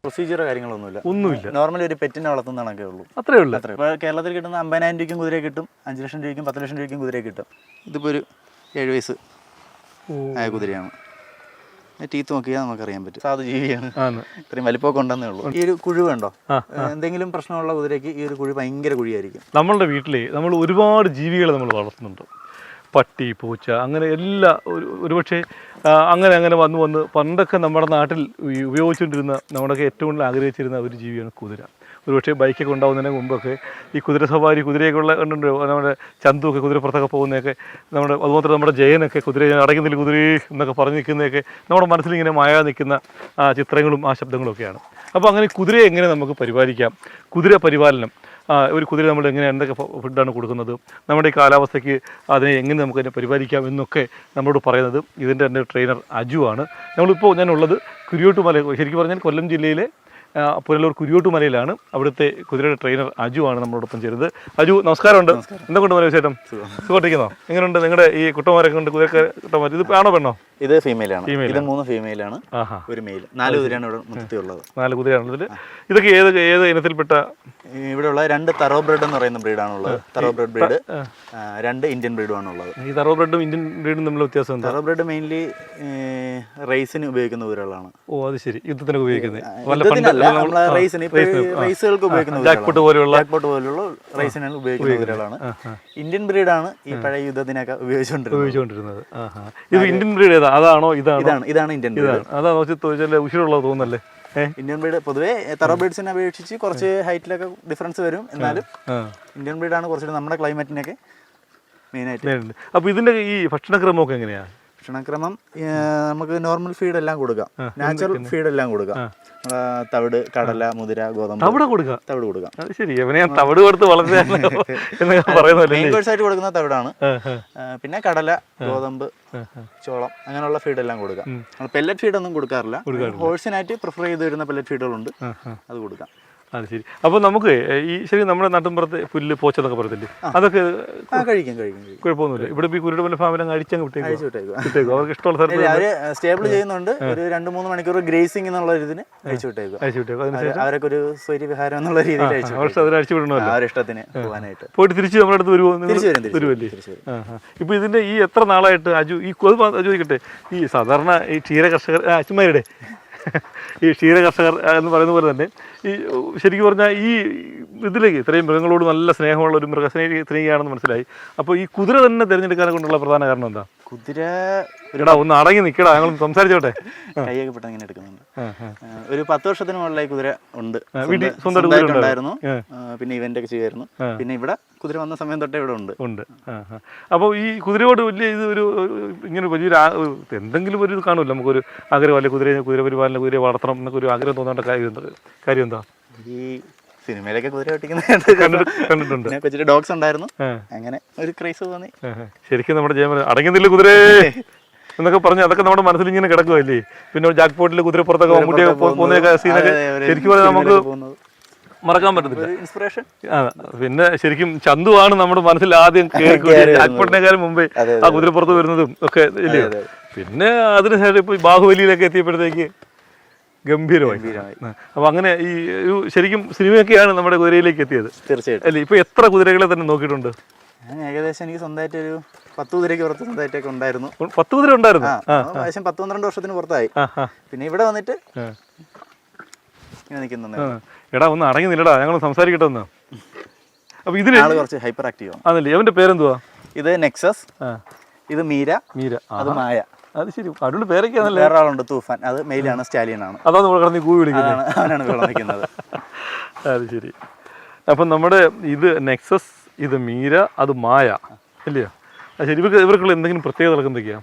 പ്രൊസീജിയറോ കാര്യങ്ങളൊന്നുമില്ല. നോർമലി ഒരു പെറ്റിനെ വളർത്തുന്ന കണക്കേ ഉള്ളൂ. അത്രേ ഉള്ളൂ. ഇപ്പോൾ കേരളത്തിൽ കിട്ടുന്ന 50,000 രൂപയ്ക്കും കുതിരയെ കിട്ടും, 5 ലക്ഷം രൂപയ്ക്കും 10 ലക്ഷം രൂപയ്ക്കും കുതിരയെ കിട്ടും. ഇതിപ്പോൾ ഒരു 7 വയസ്സ് ആയ കുതിരയാണ്. ടീത്ത് നോക്കിയാൽ നമുക്കറിയാൻ പറ്റും സാധു ജീവിയാണ്. ഇത്രയും വലിപ്പമൊക്കെ ഉണ്ടെന്നേ ഉള്ളൂ. ഈ ഒരു കുഴി വേണ്ടോ, എന്തെങ്കിലും പ്രശ്നമുള്ള കുതിരയ്ക്ക് ഈ ഒരു കുഴി ഭയങ്കര കുഴിയായിരിക്കും. നമ്മളുടെ വീട്ടിൽ നമ്മൾ ഒരുപാട് ജീവികളെ നമ്മൾ വളർത്തുന്നുണ്ട്. പട്ടി, പൂച്ച, അങ്ങനെ എല്ലാ ഒരുപക്ഷെ അങ്ങനെ വന്ന് പണ്ടൊക്കെ നമ്മുടെ നാട്ടിൽ ഉപയോഗിച്ചുകൊണ്ടിരുന്ന, നമ്മുടെയൊക്കെ ഏറ്റവും കൂടുതൽ ആഗ്രഹിച്ചിരുന്ന ഒരു ജീവിയാണ് കുതിര. ഒരുപക്ഷെ ബൈക്കൊക്കെ ഉണ്ടാകുന്നതിന് മുമ്പൊക്കെ ഈ കുതിര സവാരി, കുതിരയൊക്കെയുള്ള കണ്ടുണ്ട്. നമ്മുടെ ചന്തുവൊക്കെ കുതിരപ്പുറത്തൊക്കെ പോകുന്നതൊക്കെ, അതുമാത്രം നമ്മുടെ ജയനൊക്കെ കുതിര അടയ്ക്കുന്നില്ല കുതിര എന്നൊക്കെ പറഞ്ഞ് നിൽക്കുന്നതൊക്കെ നമ്മുടെ മനസ്സിലിങ്ങനെ മായാ നിൽക്കുന്ന ചിത്രങ്ങളും ആ ശബ്ദങ്ങളും ഒക്കെയാണ്. അപ്പോൾ അങ്ങനെ കുതിരയെ എങ്ങനെ നമുക്ക് പരിപാലിക്കാം, കുതിര പരിപാലനം, ഒരു കുതിര നമ്മൾ എങ്ങനെ എന്തൊക്കെ ഫുഡാണ് കൊടുക്കുന്നത്, നമ്മുടെ ഈ കാലാവസ്ഥയ്ക്ക് അതിനെ എങ്ങനെ നമുക്ക് അതിനെ പരിപാലിക്കാം എന്നൊക്കെ നമ്മളോട് പറയുന്നത് ഇതിൻ്റെ തന്നെ ട്രെയിനർ അജു ആണ്. ഞാൻ ഉള്ളത് കുരിയോട്ടുമല, ശരിക്കും പറഞ്ഞാൽ കൊല്ലം ജില്ലയിലെ പുനലൂർ കുരിയോട്ടുമലയിലാണ്. അവിടുത്തെ കുതിരയുടെ ട്രെയിനർ അജു ആണ് നമ്മളോടൊപ്പം ചേരുന്നത്. അജു, നമസ്കാരമുണ്ട്. എന്തൊക്കെയുണ്ട് മല വിശേഷം? സുഖമായിട്ടിരിക്കുന്നോ? എങ്ങനെയുണ്ട് നിങ്ങളുടെ ഈ കുട്ടന്മാരൊക്കെ ഉണ്ട്? കുതിരക്കുട്ടന്മാർ ഇത് ആണോ പെണ്ണോ? ഇത് ഫീമെയിലാണ്. ഇത് 3 ഫീമെയിലാണ്, ഒരു മെയിൽ. 4 കുതിരയാണ് ഇവിടെ മൊത്തത്തിലുള്ളത്. 4 കുതിരയാണുള്ളത്. ഇതൊക്കെ ഏത് ഇനത്തിൽപ്പെട്ട? ഇവിടെ ഉള്ള 2 തറോ ബ്രീഡ് എന്ന് പറയുന്ന ബ്രീഡാണുള്ളത്. തറോ ബ്രീഡ് 2 ഇന്ത്യൻ ബ്രീഡുമാണുള്ളത്. ഈ തറോ ബ്രീഡും ഇന്ത്യൻ ബ്രീഡും തമ്മിൽ വ്യത്യാസം എന്താ? തറോ ബ്രീഡ് മെയിൻലി റേസിന് ഉപയോഗിക്കുന്ന കുതിരകളാണ്. ഓ, അത് ശരി. യുദ്ധത്തിനൊക്കെ ഉപയോഗിക്കുന്നത് റേസുകൾക്ക് ഉപയോഗിക്കുന്ന ജാക്ക്പോട്ട് പോലുള്ള റേസിനാണ് ഉപയോഗിക്കുന്ന കുതിരകളാണ്. ഇന്ത്യൻ ബ്രീഡാണ് ഈ പഴയ യുദ്ധത്തിനൊക്കെ ഉപയോഗിച്ചുകൊണ്ടിരുന്നത്. ഇത് ഇന്ത്യൻ ബ്രീഡ് ഏതാ? അതാണോ ഇതാണ് ഇന്ത്യൻ ബ്രീഡ്. അതാണോ ഉശിരുള്ളത് തോന്നുന്നല്ലേ? ഇന്ത്യൻ ബ്രീഡ് പൊതുവെ തറോ ബ്രീഡ്സിനെ അപേക്ഷിച്ച് കുറച്ച് ഹൈറ്റിലൊക്കെ ഡിഫറൻസ് വരും. എന്നാലും ഇന്ത്യൻ ബ്രീഡാണ് കുറച്ചുകൂടി നമ്മുടെ ക്ലൈമറ്റിനൊക്കെ മെയിനായിട്ട്. അപ്പോൾ ഇതിന്റെ ഈ ഭക്ഷണക്രമമൊക്കെ എങ്ങനെയാണ്? ഭക്ഷണക്രമം നമുക്ക് നോർമൽ ഫീഡ് എല്ലാം കൊടുക്കാം, നാച്ചുറൽ ഫീഡ് എല്ലാം കൊടുക്കാം. തവിട്, കടല, മുതിര, ഗോതമ്പ് തവിട് കൊടുക്കാം. ശരി, തവിട് കൊടുത്ത് വളർത്തി മെയിൻ കോഴ്സ് ആയിട്ട് കൊടുക്കുന്ന തവിടാണ്. പിന്നെ കടല, ഗോതമ്പ്, ചോളം, അങ്ങനെയുള്ള ഫീഡ് എല്ലാം കൊടുക്കാം. പെല്ലറ്റ് ഫീഡ് ഒന്നും കൊടുക്കാറില്ല. ഹോഴ്സിനായിട്ട് പ്രിഫർ ചെയ്ത് വരുന്ന പെല്ലറ്റ് ഫീഡുകളുണ്ട്, അത് കൊടുക്കാം. അത് ശരി. അപ്പോൾ നമുക്ക് ഈ ശരി നമ്മുടെ നാട്ടിൻപുറത്തെ പുല്ല്, പോച്ചെന്നൊക്കെ പറയത്തില്ലേ, അതൊക്കെ കഴിക്കും. കുഴപ്പമൊന്നുമില്ല. ഇവിടെ ഈ കുരുടപ്പന ഫാമിലും അഴിച്ചങ്ങ് വിട്ടേക്കും. അവർക്ക് ഇഷ്ടമുള്ള സ്ഥലത്ത് അവര് സ്റ്റേബിൾ ചെയ്യുന്നുണ്ട്. ഒരു 2-3 മണിക്കൂർ ഗ്രേസിംഗ് എന്നുള്ള ഇതിന് അഴിച്ചു വിട്ടേക്കും. അവരൊക്കെ ഒരു സ്വൈര്യവിഹാരം എന്നുള്ള രീതിയിൽ അഴിച്ചു വിടണമല്ലോ, അവരുടെ ഇഷ്ടത്തിന് പോകാനായിട്ട്. പോയിട്ട് തിരിച്ച് നമ്മുടെ അടുത്ത് വരുമല്ലേ? ഇപ്പൊ ഇതിന്റെ ഈ എത്ര നാളായിട്ട് അജു ഈ ചോദിക്കട്ടെ, ഈ സാധാരണ ഈ ക്ഷീര കർഷകർ അച്ഛന്മാരുടെ ഈ ക്ഷീര കർഷകർ എന്ന് പറയുന്ന പോലെ തന്നെ ഈ ശരിക്കും പറഞ്ഞാൽ ഈ ഇതിലേക്ക് ഇത്രയും മൃഗങ്ങളോട് നല്ല സ്നേഹമുള്ള ഒരു മൃഗസ്നേഹിയാണെന്ന് മനസ്സിലായി. അപ്പോൾ ഈ കുതിര തന്നെ തിരഞ്ഞെടുക്കാനെ കൊണ്ടുള്ള പ്രധാന കാരണം എന്താ? കുതിര ഒന്ന് അടങ്ങി നിൽക്കടാ, ഞങ്ങൾ സംസാരിച്ചോട്ടെ. കൈയൊക്കെ പെട്ടെന്ന് ഇങ്ങനെ എടുക്കുന്നുണ്ട്. ഒരു 10 വർഷത്തിന് മുകളിലായി കുതിര ഉണ്ട്. സ്വന്തമായിട്ടുണ്ടായിരുന്നു. പിന്നെ ഇവന്റ് ഒക്കെ ചെയ്യുമായിരുന്നു. പിന്നെ ഇവിടെ കുതിര വന്ന സമയം തൊട്ടേ ഇവിടെ ഉണ്ട്. അപ്പോൾ ഈ കുതിരയോട് വലിയ ഇത് ഒരു ഇങ്ങനെ വലിയൊരു എന്തെങ്കിലും ഒരു ഇത് കാണുമല്ലോ നമുക്കൊരു ആഗ്രഹം, അല്ലെ കുതിര പരിപാലനം, കുതിരയെ വളർത്തണം എന്നൊക്കെ ഒരു ആഗ്രഹം തോന്നേണ്ട കാര്യം എന്താ? ഈ സിനിമയിലൊക്കെ കുതിര കണ്ടിട്ടുണ്ട്. കൊച്ചിന്റെ ഡോഗ്സ് ഉണ്ടായിരുന്നു, അങ്ങനെ ഒരു ക്രൈസ് തോന്നി. ശരിക്കും നമ്മുടെ ജയമ അടങ്ങുന്നില്ല കുതിരേ എന്നൊക്കെ പറഞ്ഞ് അതൊക്കെ നമ്മുടെ മനസ്സിൽ ഇങ്ങനെ കിടക്കുമല്ലേ. പിന്നെ ജാക്ക്പോട്ടിൽ കുതിരപ്പുറത്തൊക്കെ മമ്മൂട്ടിയൊക്കെ പോകുന്ന സീനൊക്കെ ശരിക്കും പറഞ്ഞാൽ നമുക്ക് മറക്കാൻ പറ്റത്തില്ല. ഇൻസ്പിറേഷൻ. പിന്നെ ശരിക്കും ചന്തുവാണ് നമ്മുടെ മനസ്സിൽ ആദ്യം ജാക്ക്പോട്ടിനേക്കാളും മുമ്പേ ആ കുതിരപ്പുറത്ത് വരുന്നതും ഒക്കെ ഇല്ലയോ. പിന്നെ അതിനുശേഷം ഇപ്പൊ ബാഹുബലിയിലൊക്കെ എത്തിയപ്പോഴത്തേക്ക് ഗംഭീരമായി. അപ്പൊ അങ്ങനെ ഈ ഒരു ശരിക്കും സിനിമയൊക്കെയാണ് നമ്മുടെ കുതിരയിലേക്ക് എത്തിയത്. തീർച്ചയായിട്ടും. അല്ലേ, ഇപ്പൊ എത്ര കുതിരകളെ തന്നെ നോക്കിയിട്ടുണ്ട്? ഞാൻ ഏകദേശം എനിക്ക് സ്വന്തമായിട്ട് ഒരു 10 കുതിരയ്ക്ക് പുറത്ത് സ്വന്തമായിട്ടൊക്കെ ഉണ്ടായിരുന്നു. 10 കുതിര ഉണ്ടായിരുന്നു. ഏകദേശം 10-12 വർഷത്തിന് പുറത്തായി. പിന്നെ ഇവിടെ വന്നിട്ട് ഇങ്ങനെ നിൽക്കുന്നുണ്ട്. എടാ ഒന്ന് അടങ്ങി നില്ലടാ, ഞങ്ങൾ സംസാരിക്കട്ടെ ഒന്ന്. അപ്പൊ ഇതിന് കുറച്ച് ഹൈപ്പർ ആക്റ്റീവ് ആണ്. അതല്ലേ, അവന്റെ പേരെന്തുവാ? ഇത് നെക്സസ്, ഇത് മീര, അത് മായ. അത് ശരി, അടിപൊളി പേരൊക്കെയാണല്ലേ. വേറെ ആളുണ്ട്, തൂഫാൻ, അത് മെയിലാണ്, സ്റ്റാലിയൻ ആണ്. അതാണ് നമ്മൾ കിടന്ന് കൂവി വിളിക്കുന്നത്. അവനാണ് വിളിക്കുന്നത്. അത് ശരി. അപ്പം നമ്മുടെ ഇത് നെക്സസ്, ഇത് മീര, അത് മായ, ഇല്ലയോ? ശരി. ഇവർക്കുള്ള എന്തെങ്കിലും പ്രത്യേകത എന്തൊക്കെയാ?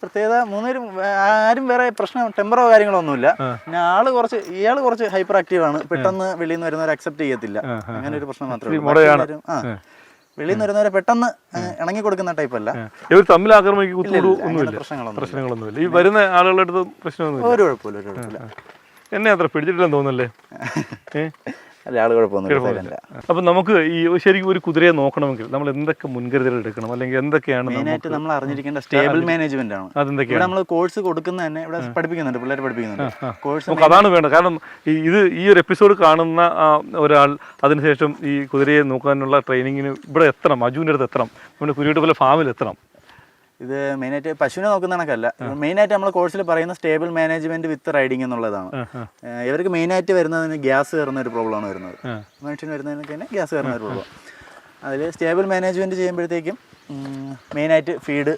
പ്രത്യേകത 3 പേരും ആരും വേറെ പ്രശ്നം ടെമ്പറോ കാര്യങ്ങളോ ഒന്നുമില്ല. പിന്നെ ഇയാള് കുറച്ച് ഹൈപ്പർ ആക്റ്റീവ് ആണ്. പെട്ടെന്ന് വെളിയിൽ നിന്ന് വരുന്നവരെ അക്സെപ്റ്റ് ചെയ്യത്തില്ല. അങ്ങനെ ഒരു പ്രശ്നം മാത്രമേ ഉള്ളൂ. വെളിയിൽ നിന്ന് വരുന്നവരെ പെട്ടെന്ന് ഇണങ്ങി കൊടുക്കുന്ന ടൈപ്പ് അല്ല. ഇവർ തമ്മിൽ ആക്രമിക്കൊന്നുമില്ല, പ്രശ്നങ്ങളൊന്നുമില്ല. ഈ വരുന്ന ആളുകളുടെ അടുത്ത് പ്രശ്നമൊന്നുമില്ല. ഒരു കുഴപ്പമില്ല. എന്നെ അത്ര പിടിച്ചിട്ടില്ലെന്ന് തോന്നല്ലേ? അല്ല ആൾ കുഴപ്പമൊന്നുമില്ല. അപ്പം നമുക്ക് ഈ ശരിക്കും ഒരു കുതിരയെ നോക്കണമെങ്കിൽ നമ്മൾ എന്തൊക്കെ മുൻകരുതൽ എടുക്കണം, അല്ലെങ്കിൽ എന്തൊക്കെയാണ് മെയിനായിട്ട് നമ്മൾ അറിഞ്ഞിരിക്കേണ്ട സ്റ്റേബിൾ മാനേജ്മെന്റ് ആണ്. അതെന്തൊക്കെയാണ് നമ്മൾ കോഴ്സ് കൊടുക്കുന്ന തന്നെ ഇവിടെ പഠിപ്പിക്കുന്നുണ്ട്, പിള്ളേർ പഠിപ്പിക്കുന്നുണ്ട് കോഴ്സ്. നമുക്ക് അതാണ് വേണ്ടത്. കാരണം ഈ ഒരു എപ്പിസോഡ് കാണുന്ന ഒരാൾ അതിനുശേഷം ഈ കുതിരയെ നോക്കാനുള്ള ട്രെയിനിങ്ങിന് ഇവിടെ എത്തണം, അജുവിൻ്റെ അടുത്ത് എത്തണം, നമ്മുടെ കുരുവിട്ടുപോലെ ഫാമിൽ എത്തണം. ഇത് മെയിനായിട്ട് പശുവിനെ നോക്കുന്ന കണക്കല്ല, മെയിനായിട്ട് നമ്മൾ കോഴ്സിൽ പറയുന്ന സ്റ്റേബിൾ മാനേജ്മെന്റ് വിത്ത് റൈഡിങ് എന്നുള്ളതാണ്. ഇവർക്ക് മെയിനായിട്ട് വരുന്നതിന് ഗ്യാസ് കയറുന്ന ഒരു പ്രോബ്ലമാണ് വരുന്നത്. മനുഷ്യന് വരുന്നതിനൊക്കെ തന്നെ ഗ്യാസ് കയറുന്ന ഒരു പ്രോബ്ലം. അതിൽ സ്റ്റേബിൾ മാനേജ്മെന്റ് ചെയ്യുമ്പോഴത്തേക്കും മെയിനായിട്ട് ഫീഡ്,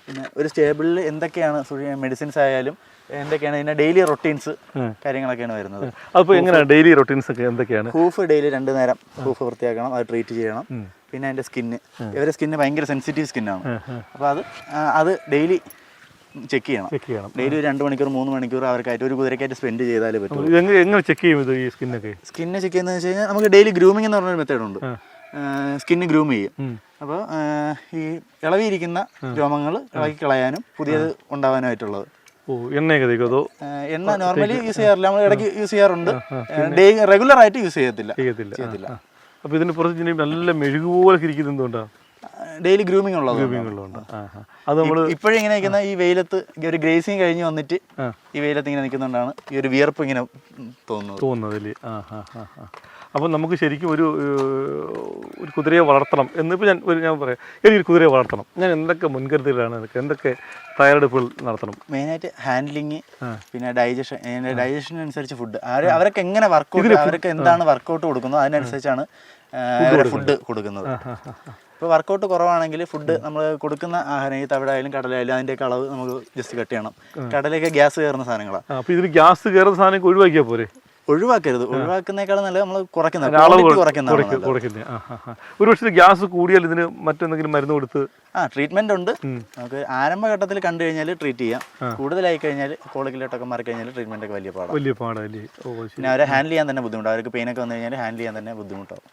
പിന്നെ ഒരു സ്റ്റേബിളിൽ എന്തൊക്കെയാണ് മെഡിസിൻസ് ആയാലും എന്തൊക്കെയാണ് ഇതിന്റെ ഡെയിലി റൊട്ടീൻസ് കാര്യങ്ങളൊക്കെയാണ് വരുന്നത്. അപ്പോൾ എങ്ങനെയാണ് ഡെയിലി റൊട്ടീൻസ് ഒക്കെ എന്തൊക്കെയാണ്? ഹൂഫ് ഡെയിലി 2 നേരം ഹൂഫ് വൃത്തിയാക്കണം, അത് ട്രീറ്റ് ചെയ്യണം. പിന്നെ അതിന്റെ സ്കിന്ന്, ഇവരുടെ സ്കിന്ന് ഭയങ്കര സെൻസിറ്റീവ് സ്കിന്നാണ്. അപ്പോൾ അത് ഡെയിലി ചെക്ക് ചെയ്യണം. ഡെയിലി ഒരു 2 മണിക്കൂർ 3 മണിക്കൂർ അവർക്കായിട്ട് ഒരു കുതിരക്കായിട്ട് സ്പെൻഡ് ചെയ്താലേ പറ്റും. എങ്ങനെ ചെക്ക് ചെയ്യും ഇത് ഈ സ്കിന്നൊക്കെ? സ്കിന്ന് ചെക്ക് ചെയ്യുന്നത് വെച്ച് കഴിഞ്ഞാൽ നമുക്ക് ഡെയിലി ഗ്രൂമിംഗ് എന്ന് പറഞ്ഞൊരു മെത്തേഡുണ്ട്. സ്കിന്ന് ഗ്രൂം ചെയ്യും. അപ്പോൾ ഈ ഇളവിയിരിക്കുന്ന രോമങ്ങൾ ഇളക്കി കളയാനും പുതിയത് ഉണ്ടാവാനായിട്ടുള്ളത്. എണ്ണ നോർമലി യൂസ് ചെയ്യാറില്ല, നമ്മൾ ഇടയ്ക്ക് യൂസ് ചെയ്യാറുണ്ട്, റെഗുലർ ആയിട്ട് യൂസ് ചെയ്യത്തില്ല. അപ്പോൾ ഇതിന് പുറത്ത് നല്ല മെഴുകുപോലെ ഇരിക്കുന്നത് എന്തുകൊണ്ടാണ്? ഡെയിലി ഗ്രൂമിംഗ് ഉള്ളത്. അത് നമ്മൾ ഇപ്പോഴും ഇങ്ങനെ നിൽക്കുന്ന ഈ വെയിലത്ത് ഒരു ഗ്രേസിങ് കഴിഞ്ഞ് വന്നിട്ട് ഈ വെയിലത്ത് ഇങ്ങനെ നിൽക്കുന്നതുകൊണ്ടാണ് ഈ ഒരു വിയർപ്പ് ഇങ്ങനെ തോന്നുന്നത്. അപ്പം നമുക്ക് ശരിക്കും ഒരു കുതിരയെ വളർത്തണം എന്നിപ്പോൾ ഞാൻ പറയാം, എനിക്കൊരു കുതിരയെ വളർത്തണം, ഞാൻ എന്തൊക്കെ മുൻകരുതലാണ്, എന്തൊക്കെ തയ്യാറെടുപ്പുകൾ നടത്തണം? മെയിനായിട്ട് ഹാൻഡ്ലിങ്, പിന്നെ ഡൈജഷൻ അനുസരിച്ച് ഫുഡ്. അവരൊക്കെ എങ്ങനെ വർക്കൗട്ട്, അവർക്ക് എന്താണ് വർക്കൗട്ട് കൊടുക്കുന്നത് അതിനനുസരിച്ചാണ് ഫുഡ് കൊടുക്കുന്നത്. ഇപ്പോൾ വർക്കൗട്ട് കുറവാണെങ്കിൽ ഫുഡ് നമ്മൾ കൊടുക്കുന്ന ആഹാരം, ഈ തവിടായാലും കടലായാലും അതിൻ്റെയൊക്കെ അളവ് നമുക്ക് ജസ്റ്റ് കട്ട് ചെയ്യണം. കടലൊക്കെ ഗ്യാസ് കയറുന്ന സാധനങ്ങളാണ്. അപ്പോൾ ഇതിൽ ഗ്യാസ് കയറുന്ന സാധനം ഒഴിവാക്കിയാൽ പോരെ? ഒഴിവാക്കരുത്, ഒഴിവാക്കുന്നേക്കാളും നല്ലത് നമ്മൾ കുറയ്ക്കുന്നത്. ഒരു പക്ഷേ ഗ്യാസ് കൂടിയാൽ ഇതിന് മറ്റെന്തെങ്കിലും മരുന്ന് കൊടുത്ത് ട്രീറ്റ്മെന്റ് ഉണ്ട്. നമുക്ക് ആരംഭഘട്ടത്തിൽ കണ്ടു കഴിഞ്ഞാൽ ട്രീറ്റ് ചെയ്യാം. കൂടുതലായി കഴിഞ്ഞാൽ കോളിക്കിലോട്ടൊക്കെ മാറി കഴിഞ്ഞാൽ ട്രീറ്റ്മെന്റ് ഒക്കെ വലിയ പാടല്ലേ. പിന്നെ അവരെ ഹാൻഡിൽ ചെയ്യാൻ തന്നെ ബുദ്ധിമുട്ടാണ്. അവർക്ക് പെയിനൊക്കെ വന്നു കഴിഞ്ഞാൽ ഹാൻഡിൽ ചെയ്യാൻ തന്നെ ബുദ്ധിമുട്ടാവും.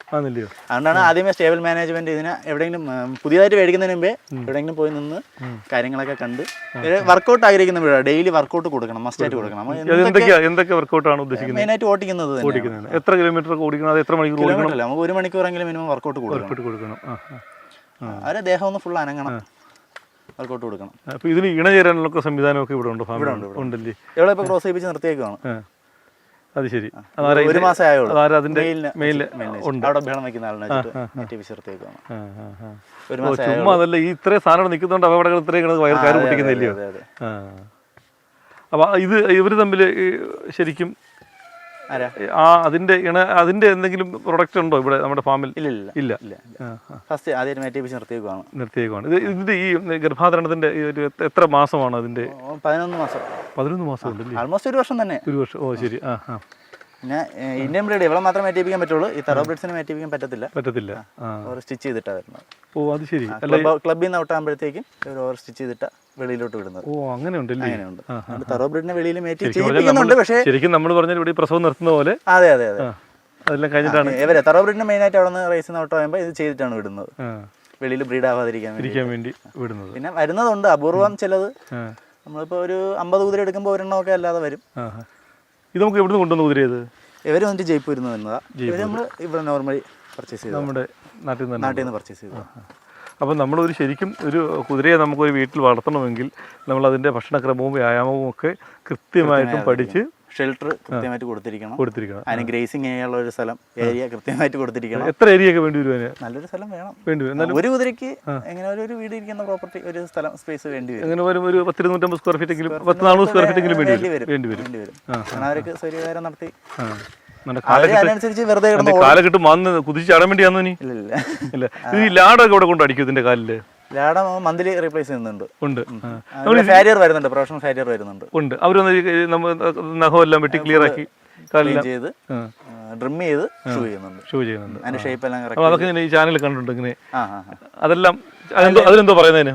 അതുകൊണ്ടാണ് ആദ്യമേ സ്റ്റേബിൾ മാനേജ്മെന്റ് ഇതിന് എവിടെയെങ്കിലും പുതിയതായിട്ട് മേടിക്കുന്നതിന് മുമ്പേ എവിടെയെങ്കിലും പോയി നിന്ന് കാര്യങ്ങളൊക്കെ കണ്ട് വർക്കൗട്ട് ആഗ്രഹിക്കുന്ന ഡെയിലി വർക്കൗട്ട് കൊടുക്കണം, മസ്റ്റായിട്ട് കൊടുക്കണം. എന്തൊക്കെ വർക്കൗട്ടാണ് ഉദ്ദേശിക്കുന്നത്? മെയിനായിട്ട് ഓടിക്കുന്നത്. എത്ര കിലോമീറ്റർ ഓടിക്കണം? എത്ര മണിക്കൂർ? നമുക്ക് 1 മണിക്കൂറെങ്കിലും മിനിമം വർക്കൗട്ട് കൊടുക്കണം. അവരെ ദേഹം ഒന്ന് ഫുൾ അനങ്ങണം, വർക്കൗട്ട് കൊടുക്കണം. അപ്പോൾ ഇതിന് ഇണചേരാനുള്ള സംവിധാനമൊക്കെ ഇവിടെ ഉണ്ട്, ഉണ്ടല്ലേ? ഇവിടെ ഇപ്പോൾ ക്രോസ് ചെയ്യിപ്പിച്ച് നിർത്തിയേക്കാണ്. അത് ശരി. 1 മാസം ആയുള്ളൂ. അവിടെ ബഹളം വയ്ക്കുന്ന ആളിനെ നിർത്തിയേക്കാണ്. ചുമ്മാ അതല്ല, ഈ ഇത്രയും സാധനം നിൽക്കുന്നുണ്ട് അവിടെ ഇത്രയും വയറുകാർ പൊട്ടിക്കുന്നില്ലയോ? അപ്പോൾ ഇവർ തമ്മിൽ ശരിക്കും അതിന്റെ എന്തെങ്കിലും പ്രൊഡക്റ്റ് ഉണ്ടോ ഇവിടെ നമ്മുടെ ഫാമിൽ? ഇല്ല. ഫസ്റ്റ് ആദ്യം നിർത്തിയേക്കാണ്. ഇതിന്റെ ഈ ഗർഭാധാരണത്തിന്റെ എത്ര മാസമാണ് അതിന്റെ? 11 മാസം ഉണ്ടല്ലേ? ആൾമോസ്റ്റ് 1 വർഷം തന്നെ. 1 വർഷം. ഓ ശരി. പിന്നെ ഇന്ത്യൻ ബ്രീഡ് ഇവളെ മാത്രമേ മേറ്റിപ്പിക്കാൻ പറ്റുള്ളൂ. ഈ തറോ ബ്രീഡ്സിനെ മേറ്റിപ്പിക്കാൻ പറ്റത്തില്ല. ഓവർ സ്റ്റിച്ച് ചെയ്തിട്ടാണ് വരുന്നത്. ഓ അത് ശരി. ക്ലബിൽ നിന്ന് ഔട്ടാകുമ്പോഴത്തേക്കും ഓവർ സ്റ്റിച്ച് ചെയ്തിട്ട് വെളിയിലോട്ട് വിടുന്നത്. ഓ അങ്ങനെ ഉണ്ടല്ലേ? അങ്ങനെയുണ്ട്. തറോ ബ്രീഡിനെ വെളിയിൽ മേറ്റി ചെയ്യിപ്പിക്കുന്നുണ്ട്. പക്ഷേ ശരിക്കും നമ്മൾ പറഞ്ഞാൽ ഇവിടെ പ്രസവം നിർത്തുന്ന പോലെ. അതെ. അതെല്ലാം കഴിഞ്ഞിട്ടാണ് ഇവരെ തറോ ബ്രീഡിനെ മെയിനായിട്ട് അവിടെ നിന്ന് റേസിൽ നിന്ന് ഔട്ടാകുമ്പോൾ ഇത് ചെയ്തിട്ടാണ് വിടുന്നത്, വെളിയിൽ ബ്രീഡ് ആവാതിരിക്കാൻ വേണ്ടി വിടുന്നത്. പിന്നെ വരുന്നതുണ്ട് അപൂർവം ചിലത്. നമ്മളിപ്പോൾ ഒരു 50 കുതിര എടുക്കുമ്പോൾ 1 എണ്ണമൊക്കെ അല്ലാതെ വരും. ഇത് നമുക്ക് എവിടെ നിന്ന് കൊണ്ടുവന്ന കുതിര? ഇത് ഇവർ വന്നിട്ട് ജയ്പൂരിൽ നിന്ന് വരുന്നതാണ്. ഇവർ നമ്മൾ ഇവിടെ നോർമലി പർച്ചേസ് ചെയ്തു, നമ്മുടെ നാട്ടിൽ നിന്ന് പർച്ചേസ് ചെയ്തു. അപ്പം നമ്മളൊരു ശരിക്കും ഒരു കുതിരയെ നമുക്കൊരു വീട്ടിൽ വളർത്തണമെങ്കിൽ നമ്മൾ അതിൻ്റെ ഭക്ഷണക്രമവും വ്യായാമവും ഒക്കെ കൃത്യമായിട്ടും പഠിച്ച് ഷെൽട്ടർ കൃത്യമായിട്ട് കൊടുത്തിരിക്കണം. അതിന് ഗ്രേസിംഗ് ചെയ്യാനുള്ള ഒരു സ്ഥലം, ഏരിയ കൃത്യമായിട്ട് കൊടുത്തിരിക്കണം. എത്ര ഏരിയ ഒക്കെ വേണ്ടി വരും? നല്ലൊരു സ്ഥലം വേണം. ഒരു കുതിരയ്ക്ക് എങ്ങനെ ഒരു വീട് ഇരിക്കുന്ന പ്രോപ്പർട്ടി, ഒരു സ്ഥലം സ്പേസ് വേണ്ടി വരും. അങ്ങനെ വരും. ഒരു 10-250 സ്ക്വയർ ഫീറ്റ് എങ്കിലും 10-400 സ്ക്വയർ ഫീറ്റ് എങ്കിലും വേണ്ടി വരും. കാരണം അവർക്ക് സൗകര്യകാരം നടത്തി കാലഘട്ടം വന്ന് കുതിച്ചാടാൻ വേണ്ടിയാന്നോ? ഇല്ല. ഈ ലാഡൊക്കെ ഇവിടെ കൊണ്ട് അടിക്കും ഇതിന്റെ കാലില്? ലാഡ മന്ത്ലി റീപ്ലേസ് ചെയ്യുന്നുണ്ട്. ഫാരിയർ വരുന്നുണ്ട്, പ്രൊഫഷണൽ ഫാരിയർ വരുന്നുണ്ട്. നഖമെല്ലാം വെട്ടി ക്ലിയർ ആക്കി ചെയ്ത് ഡ്രിം ചെയ്ത് ഷൂ ചെയ്യുന്നുണ്ട്. അതിന്റെ ഷേപ്പ് എല്ലാം അതൊക്കെ ഈ ചാനലിൽ കണ്ടിട്ടുണ്ട്. ഇങ്ങനെ അതെല്ലാം അതിലെന്തോ പറയുന്നതിന്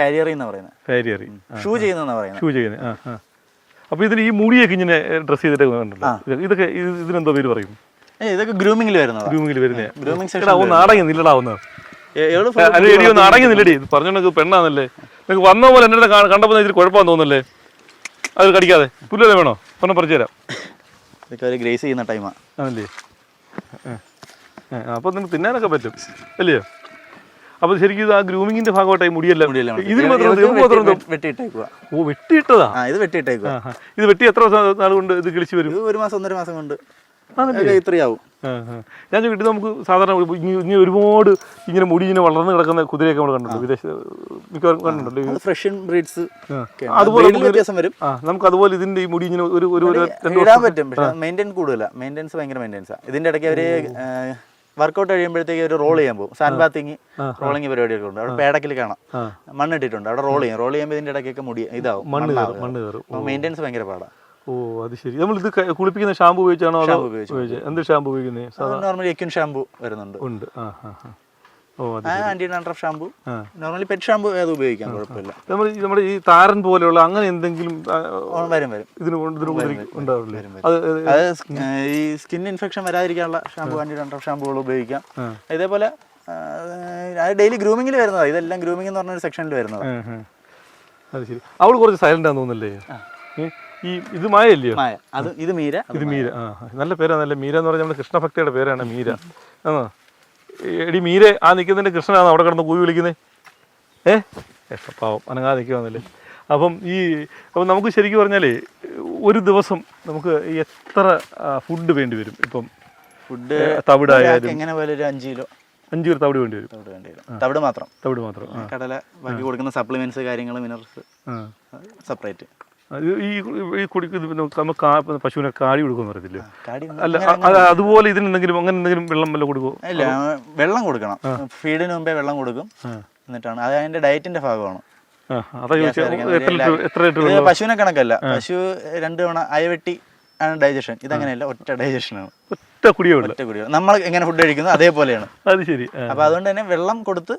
ഫാരിയറി എന്നാ പറയുന്നത്. ഫാരിയറി ഷൂ ചെയ്യുന്നത്. അപ്പൊ ഇതിന് ഈ മുടിയൊക്കെ ഇങ്ങനെ ഡ്രസ് ചെയ്തിട്ട് കണ്ടല്ലോ, ഇതൊക്കെ ഇതിനെന്തോ പേര് പറയും? ഇതൊക്കെ ഗ്രൂമിംഗിൽ വരുന്നത്. നാടകം നില്ലടാവുന്ന നാടകം നില്ലടി പറഞ്ഞോണ്ട് പെണ്ണാന്നല്ലേ? നിങ്ങൾക്ക് വന്ന പോലെ എന്നെ കണ്ടപ്പോൾ ഇതിൽ കുഴപ്പമാണെന്ന് തോന്നല്ലേ? അത് കടിക്കാതെ പുല്ലേ വേണോ? പറഞ്ഞ പറിച്ചു തരാം. ഇതൊക്കെ ഗ്രേസ് ചെയ്യുന്ന ടൈമാ. ആണല്ലേ? അപ്പോൾ നിങ്ങൾക്ക് തിന്നാനൊക്കെ പറ്റും അല്ലയോ? അപ്പോൾ ശരിക്കും ഇത് ആ ഗ്രൂമിങ്ങിന്റെ ഭാഗമായിട്ടായി മുടിയെല്ലാം ഇതിന് മാത്രം വെട്ടിയിട്ടേക്കുക. ഓ വെട്ടിയിട്ടതാ? ഇത് വെട്ടിയിട്ടേക്കുക. ഇത് വെട്ടി എത്ര നാൾ കൊണ്ട് ഇത് കിളിച്ച് വരും? 1 മാസം 1.5 മാസം കൊണ്ട് ഇത്രയാവും. ഞാൻ ചോദിച്ചു, നമുക്ക് സാധാരണ ഇനി ഒരുപാട് ഇങ്ങനെ മുടി ഇങ്ങനെ വളർന്ന് കിടക്കുന്ന കുതിരയൊക്കെ നമ്മൾ കണ്ടിട്ടുണ്ട്, വിദേശ മിക്കവാറും കണ്ടിട്ടുണ്ട്. ഫ്രഷ് ബ്രീഡ്സ് അതുപോലെ വ്യത്യാസം വരും. നമുക്ക് അതുപോലെ ഇതിന്റെ ഈ മുടി ഇങ്ങനെ ഇടാൻ പറ്റും, പക്ഷേ മെയിൻറ്റെയിൻ കൂടുതല. മെയിൻറ്റെയിൻസ് ഭയങ്കര മെയിൻറ്റെയിൻസാണ്. ഇതിന്റെ ഇടയ്ക്ക് അവര് വർക്കൗട്ട് കഴിയുമ്പോഴത്തേക്ക് ഒരു റോൾ ചെയ്യാൻ പോകും. സാൻഡ് ബാത്തിങ്, റോളിങ് പരിപാടിയൊക്കെ ഉണ്ട്. അവിടെ പേടക്കിൽ കാണാം മണ്ണിട്ടിട്ടുണ്ട്, അവിടെ റോൾ ചെയ്യും. റോൾ ചെയ്യുമ്പോൾ ഇതിന്റെ ഇടയ്ക്കൊക്കെ മുടി ഇതാവും, മണ്ണ് കയറും. മെയിൻറ്റെയിൻസ് ഭയങ്കര പാടാണ്. ഓ അത് ശരി. നമ്മൾ ഇത് കുളിപ്പിക്കുന്ന ഷാമ്പു ഉപയോഗിച്ചാണോ? എന്ത് ഷാമ്പു ഉപയോഗിക്കുന്നത്? നോർമലി എക്യുൻ ഷാമ്പു വരുന്നുണ്ട്. Anti dandruff shampoo, normally pet shampoo അത് ഉപയോഗിക്കാം, കുഴപ്പമില്ല. നമ്മുടെ ഈ താരൻ പോലെയുള്ള അങ്ങനെ എന്തെങ്കിലും വരും അത് ഈ സ്കിൻ ഇൻഫെക്ഷൻ വരാതിരിക്കാനുള്ള ഷാമ്പു, ആന്റി ഡാൻഡ്രഫ് ഷാമ്പുകൾ ഉപയോഗിക്കാം. ഇതേപോലെ ഡെയിലി ഗ്രൂമിങ്ങിൽ വരുന്നതാണ്. ഇതെല്ലാം ഗ്രൂമിംഗ് എന്ന് പറഞ്ഞൊരു സെക്ഷനിൽ വരുന്നത്. അത് ശരി. അവൾ കുറച്ച് സൈലന്റ് ആണെന്ന് തോന്നുന്നല്ലേ? ഈ ഇത് മായല്ലയോ? ഇത് മീര. ഇത് മീര. നല്ല പേരാണല്ലേ മീര എന്ന് പറഞ്ഞാൽ നമ്മുടെ കൃഷ്ണഭക്തിയുടെ പേരാണ് മീര. എടി മീര, ആ നിൽക്കുന്നതിന്റെ കൃഷ്ണനാണ് അവിടെ കിടന്ന് കൂവി വിളിക്കുന്നത്. പാവം അനങ്ങാതെ നിൽക്കുവാന്നല്ലേ. അപ്പം നമുക്ക് ശരിക്കും പറഞ്ഞാലേ ഒരു ദിവസം നമുക്ക് എത്ര ഫുഡ് വേണ്ടി വരും? ഇപ്പം ഫുഡ് തവിടായാലും എങ്ങനെ പോലെ ഒരു 5 കിലോ തവിട് വേണ്ടി വരും. തവിട് മാത്രം. കടല, ബാക്കി കൊടുക്കുന്ന സപ്ലിമെന്റ്സ്, കാര്യങ്ങൾ, മിനറൽസ് സെപ്പറേറ്റ്. ഈ കുടിക്കുന്ന പശുവിനെ കാടി കൊടുക്കുമെന്ന് പറയത്തില്ലേ? അല്ല, അതുപോലെ ഇതിനെന്തെങ്കിലും അങ്ങനെ എന്തെങ്കിലും വെള്ളം വല്ല കൊടുക്കുമോ? ഇല്ല, വെള്ളം കൊടുക്കണം. ഫീഡിന് മുമ്പേ വെള്ളം കൊടുക്കും. എന്നിട്ടാണ് അത് അതിന്റെ ഡയറ്റിന്റെ ഭാഗമാണ്. പശുവിനെ കണക്കല്ല. പശു 2 തവണ അയവെട്ടി ആണ് ഡൈജഷൻ. ഇതങ്ങനെയല്ല, ഒറ്റ ഡൈജഷനാണ്. ഒറ്റ കുടിയാണ്. നമ്മൾ എങ്ങനെ ഫുഡ് കഴിക്കുന്നു അതേപോലെയാണ്. അത് ശരി. അപ്പൊ അതുകൊണ്ട് തന്നെ വെള്ളം കൊടുത്ത്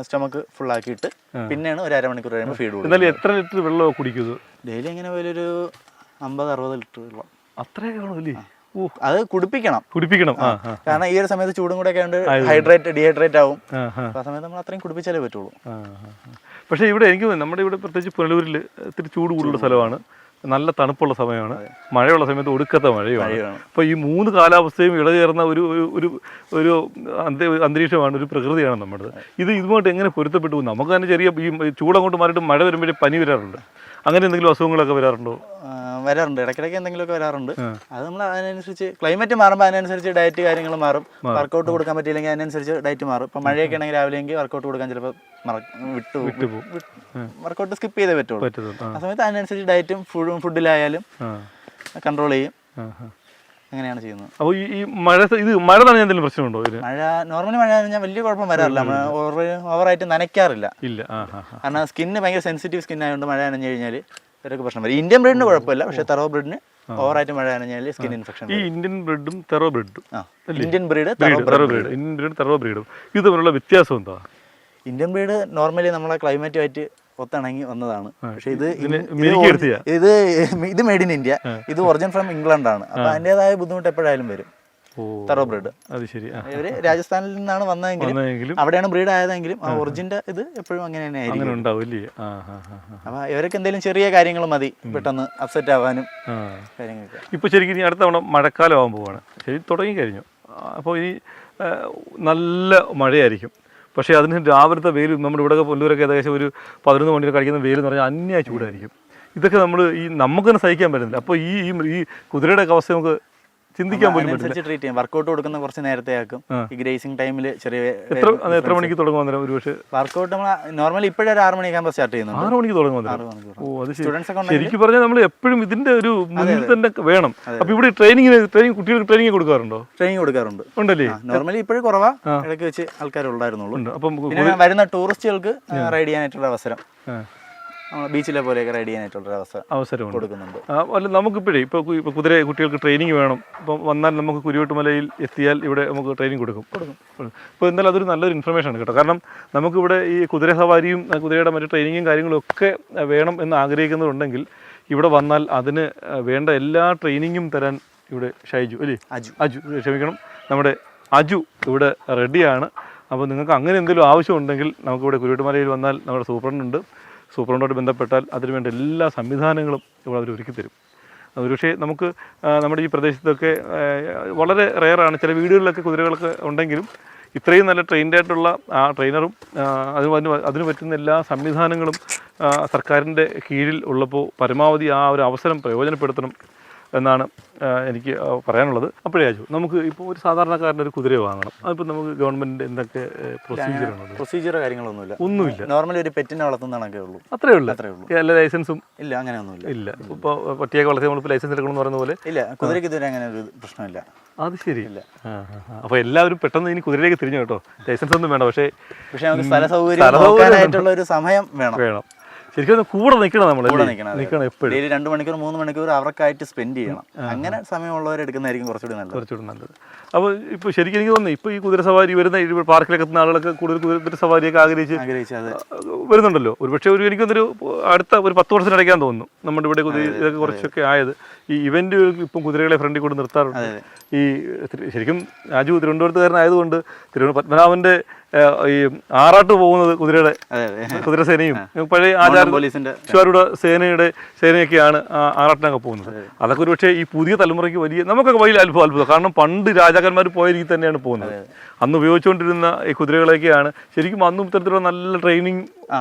സ്റ്റൊമക്ക് ഫുൾ ആക്കിയിട്ട് പിന്നെയാണ് ഒരു 1/2 മണിക്കൂർ കഴിയുമ്പോൾ ഫീഡ് കൊടുക്കും. എത്ര ലിറ്റർ വെള്ളം കുടിക്കുന്നത് ഡെയിലി? എങ്ങനെ പോലെ ഒരു 50-60 ലിറ്റർ വെള്ളം. അത്രേ? അത് കുടിപ്പിക്കണം. കാരണം ഈ ഒരു സമയത്ത് ചൂടും കൂടെ ഒക്കെ ഡീഹൈഡ്രേറ്റ് ആവും. ആ സമയത്ത് നമ്മൾ അത്രയും കുടിപ്പിച്ചാലേ പറ്റുള്ളൂ. പക്ഷേ ഇവിടെ എനിക്ക് നമ്മുടെ ഇവിടെ പ്രത്യേകിച്ച് പുനലൂരിൽ ഇത്തിരി ചൂട് കൂടുതലുള്ള സ്ഥലമാണ്, നല്ല തണുപ്പുള്ള സമയമാണ്, മഴയുള്ള സമയത്ത് ഒടുക്കത്തെ മഴയുമാണ്. അപ്പോൾ ഈ 3 കാലാവസ്ഥയും ഇടചേർന്ന ഒരു അന്തരീക്ഷമാണ്, ഒരു പ്രകൃതിയാണ് നമ്മുടേത്. ഇതുമായിട്ട് എങ്ങനെ പൊരുത്തപ്പെട്ടു? നമുക്ക് തന്നെ ചെറിയ ഈ ചൂടങ്ങോട്ട് മാറിയിട്ട് മഴ വരുമ്പോഴേ പനി വരാറുണ്ട്. അങ്ങനെ എന്തെങ്കിലും അസുഖങ്ങളൊക്കെ വരാറുണ്ടോ? വരാറുണ്ട്, ഇടയ്ക്കിടയ്ക്ക് എന്തെങ്കിലുമൊക്കെ വരാറുണ്ട്. അത് നമ്മൾ അതിനനുസരിച്ച് ക്ലൈമറ്റ് മാറുമ്പോൾ അതിനനുസരിച്ച് ഡയറ്റ് കാര്യങ്ങൾ മാറും. വർക്കൗട്ട് കൊടുക്കാൻ പറ്റിയില്ലെങ്കിൽ അതിനനുസരിച്ച് ഡയറ്റ് മാറും. ഇപ്പം മഴയൊക്കെ ആണെങ്കിൽ രാവിലെ എങ്കിൽ വർക്കൗട്ട് കൊടുക്കാൻ ചിലപ്പോൾ വിട്ടുപോകും, വർക്കൗട്ട് സ്കിപ്പ് ചെയ്തേ പറ്റുള്ളൂ. ആ സമയത്ത് അതിനനുസരിച്ച് ഡയറ്റും ഫുഡിലായാലും കൺട്രോൾ ചെയ്യും. അങ്ങനെയാണ് ചെയ്യുന്നത്. അപ്പോൾ ഈ മഴ നനഞ്ഞ എന്തെങ്കിലും പ്രശ്നമുണ്ടോ? മഴ നോർമലി മഴ നനഞ്ഞാൽ വലിയ കുഴപ്പം വരാറില്ല. ഓവറായിട്ട് നനയ്ക്കാറില്ല. കാരണം സ്കിന്ന് ഭയങ്കര സെൻസിറ്റീവ് സ്കിൻ ആയതുകൊണ്ട് മഴ നനഞ്ഞു കഴിഞ്ഞാൽ ഇവരൊക്കെ പ്രശ്നം വരും. ഇന്ത്യൻ ബ്രീഡിന് കുഴപ്പമില്ല, പക്ഷേ തെറോ ബ്രീഡിന് ഓവറായിട്ട് മഴ നനഞ്ഞാൽ സ്കിൻ ഇൻഫെക്ഷൻ. ഈ ഇന്ത്യൻ ബ്രീഡും തെറോ ബ്രീഡും ഇന്ത്യൻ ബ്രീഡ് തെറോ ബ്രീഡും ഇത് തമ്മിലുള്ള വ്യത്യാസം എന്താ? ഇന്ത്യൻ ബ്രീഡ് നോർമലി നമ്മളെ ക്ലൈമറ്റുമായിട്ട് ഒത്തിണങ്ങി വന്നതാണ്. പക്ഷെ ഇത് മെയ്ഡ് ഇൻ ഇന്ത്യ, ഇത് ഒറിജിൻ ഫ്രം ഇംഗ്ലണ്ട് ആണ്. അപ്പൊ അതിൻ്റെതായ ബുദ്ധിമുട്ട് എപ്പോഴായാലും വരും. തെറോ ബ്രീഡ് ഇവര് രാജസ്ഥാനിൽ നിന്നാണ് വന്നതെങ്കിലും അവിടെയാണ് ബ്രീഡ് ആയതെങ്കിലും ആ ഒറിജിന്റെ ഇത് എപ്പോഴും അങ്ങനെ തന്നെ ആയിരിക്കും. അപ്പൊ ഇവരൊക്കെ എന്തെങ്കിലും ചെറിയ കാര്യങ്ങൾ മതി പെട്ടെന്ന് അപ്സെറ്റ് ആവാനും കാര്യങ്ങളൊക്കെ. ഇപ്പൊ ശരിക്കും അടുത്ത തവണ മഴക്കാലം ആവാൻ പോവാണ്, ശരി തുടങ്ങിക്കഴിഞ്ഞു. അപ്പോൾ ഈ നല്ല മഴയായിരിക്കും. പക്ഷേ അതിന് രാവിലത്തെ വെയിൽ, നമ്മുടെ ഇവിടെ പുല്ലൂരൊക്കെ ഏകദേശം ഒരു 11 മണിയിൽ കഴിക്കുന്ന വെയിൽ എന്ന് പറഞ്ഞാൽ അന്യായ ചൂടായിരിക്കും. ഇതൊക്കെ നമുക്ക് തന്നെ സഹിക്കാൻ പറ്റുന്നില്ല. അപ്പോൾ ഈ കുതിരയുടെ അവസ്ഥ നമുക്ക് ചിന്തിക്കാൻ പോലും പറ്റില്ല. വർക്കൗട്ട് കൊടുക്കുന്ന കുറച്ച് നേരത്തെ ആക്കും. ഈ ഗ്രേസിംഗ് ടൈമിൽ ചെറിയ എത്ര മണിക്ക് തുടങ്ങും? ഒരു പക്ഷേ വർക്കൗട്ട് നമ്മൾ നോർമലി ഇപ്പോഴും 6 മണിയാകുമ്പോൾ സ്റ്റാർട്ട് ചെയ്യുന്നു. 6 മണിക്ക് തുടങ്ങും. ഓ അത് ശരിക്കും പറഞ്ഞാൽ നമ്മൾ എപ്പോഴും ഇതിന്റെ ഒരു മുന്നിൽ തന്നെ വേണം. അപ്പൊ ഇവിടെ കുട്ടികൾക്ക് ട്രെയിനിങ് കൊടുക്കാറുണ്ടോ? ട്രെയിനിങ് കൊടുക്കാറുണ്ട്. ഉണ്ടല്ലേ? നോർമലി ഇപ്പോഴും കുറവാ, ഇടയ്ക്ക് വെച്ച് ആൾക്കാരുണ്ടായിരുന്നുള്ളൂ. അപ്പം വരുന്ന ടൂറിസ്റ്റുകൾക്ക് റൈഡ് ചെയ്യാനായിട്ടുള്ള അവസരം ബീച്ചിലെ പോലെയൊക്കെ റൈഡ് ചെയ്യാനായിട്ടുള്ള അവസരം കൊടുക്കുന്നുണ്ട്. അല്ല, നമുക്കിപ്പോഴേ ഇപ്പോൾ കുട്ടികൾക്ക് ട്രെയിനിങ് വേണം. ഇപ്പം വന്നാൽ നമുക്ക് കുരുവട്ടുമലയിൽ എത്തിയാൽ ഇവിടെ നമുക്ക് ട്രെയിനിങ് കൊടുക്കും. ഇപ്പോൾ എന്തായാലും അതൊരു നല്ലൊരു ഇൻഫർമേഷൻ ആണ് കേട്ടോ. കാരണം നമുക്കിവിടെ ഈ കുതിര സവാരിയും കുതിരയുടെ മറ്റു ട്രെയിനിങ്ങും കാര്യങ്ങളും ഒക്കെ വേണം എന്ന് ആഗ്രഹിക്കുന്നുണ്ടെങ്കിൽ ഇവിടെ വന്നാൽ അതിന് വേണ്ട എല്ലാ ട്രെയിനിങ്ങും തരാൻ ഇവിടെ ഷൈജു അല്ലേ? നമ്മുടെ അജു ഇവിടെ റെഡിയാണ്. അപ്പോൾ നിങ്ങൾക്ക് അങ്ങനെ എന്തെങ്കിലും ആവശ്യമുണ്ടെങ്കിൽ നമുക്കിവിടെ കുരുവട്ടുമലയിൽ വന്നാൽ നമ്മുടെ സൂപ്രണ്ടുണ്ട്. സൂപ്രണ്ടോട് ബന്ധപ്പെട്ടാൽ അതിനുവേണ്ട എല്ലാ സംവിധാനങ്ങളും ഇവിടെ അവർ ഒരുക്കി തരും. ഒരുപക്ഷെ നമുക്ക് നമ്മുടെ ഈ പ്രദേശത്തൊക്കെ വളരെ റെയറാണ്. ചില വീടുകളിലൊക്കെ കുതിരകളൊക്കെ ഉണ്ടെങ്കിലും ഇത്രയും നല്ല ട്രെയിൻഡ് ആയിട്ടുള്ള ആ ട്രെയിനറും അതിന് പറ്റുന്ന എല്ലാ സംവിധാനങ്ങളും സർക്കാരിൻ്റെ കീഴിൽ ഉള്ളപ്പോൾ പരമാവധി ആ ഒരു അവസരം പ്രയോജനപ്പെടുത്തണം എന്നാണ് എനിക്ക് പറയാനുള്ളത്. അപ്പോഴേ ആജു, നമുക്ക് ഇപ്പോൾ ഒരു സാധാരണക്കാരൻ്റെ ഒരു കുതിര വാങ്ങണം, അതിപ്പോൾ നമുക്ക് ഗവൺമെൻറ് എന്തൊക്കെ പ്രൊസീജിയർ കാര്യങ്ങളൊന്നുമില്ല. നോർമലി ഒരു പെറ്റിനെ വളർത്തുന്നതാണൊക്കെ ഉള്ളൂ. അത്രേ ഉള്ളൂ. എല്ലാ ലൈസൻസും ഇല്ല, അങ്ങനെയൊന്നുമില്ല. ഇല്ല. ഇപ്പോൾ പട്ടിയൊക്കെ വളർത്തി നമ്മളിപ്പോൾ ലൈസൻസ് എടുക്കണം എന്ന് പറയുന്ന പോലെ ഇല്ല, കുതിരയ്ക്ക് ഇതുവരെ അങ്ങനെ ഒരു പ്രശ്നമില്ല. അത് ശരിയില്ല. അപ്പോൾ എല്ലാവരും പെട്ടെന്ന് ഇനി കുതിരയിലേക്ക് തിരിഞ്ഞു കേട്ടോ. ലൈസൻസ് ഒന്നും വേണ്ട, പക്ഷേ നമുക്ക് സ്ഥല സൗകര്യമായിട്ടുള്ള ഒരു സമയം വേണം. ശരിക്കും കൂടെ നിൽക്കണം, നമ്മൾ നിൽക്കണം എപ്പോഴും. 2 മണിക്കൂർ 3 മണിക്കൂർ അവർക്കായിട്ട് സ്പെൻഡ് ചെയ്യണം. അങ്ങനെ സമയമുള്ളവർ എടുക്കുന്നതായിരിക്കും കുറച്ചുകൂടി നല്ലത്. അപ്പോൾ ഇപ്പോൾ ശരിക്കും എനിക്ക് തോന്നുന്നു ഇപ്പോൾ ഈ കുതിര സവാരി വരുന്ന പാർക്കിലൊക്കെ എത്തുന്ന ആളുകളൊക്കെ കൂടുതൽ കുതിര സവാരിയൊക്കെ ആഗ്രഹിച്ച് വരുന്നുണ്ടല്ലോ. ഒരുപക്ഷെ എനിക്കൊന്നൊരു അടുത്ത ഒരു 10 വർഷത്തിനടയ്ക്കാൻ തോന്നുന്നു നമ്മുടെ ഇവിടെ ഇതൊക്കെ കുറച്ചൊക്കെ ആയത്. ഈ ഇവന്റ് ഇപ്പം കുതിരകളെ ഫ്രണ്ടിൽ കൊണ്ട് നിർത്താറുണ്ട്. ഈ ശരിക്കും രാജു തിരുവനന്തപുരത്തുകാരനായതുകൊണ്ട് പത്മനാഭന്റെ ഈ ആറാട്ട് പോകുന്നത് കുതിരസേനയും പഴയ ആചാര്യരുടെ സേനയൊക്കെയാണ് ആറാട്ടിനൊക്കെ പോകുന്നത്. അതൊക്കെ ഒരു പക്ഷേ ഈ പുതിയ തലമുറയ്ക്ക് നമുക്കൊക്കെ വലിയ അത്ഭുതം. കാരണം പണ്ട് രാജാക്കന്മാർ പോയ രീതി തന്നെയാണ് പോകുന്നത്. അന്ന് ഉപയോഗിച്ചുകൊണ്ടിരുന്ന ഈ കുതിരകളൊക്കെയാണ് ശരിക്കും അന്നും ഇത്തരത്തിലുള്ള നല്ല ട്രെയിനിങ്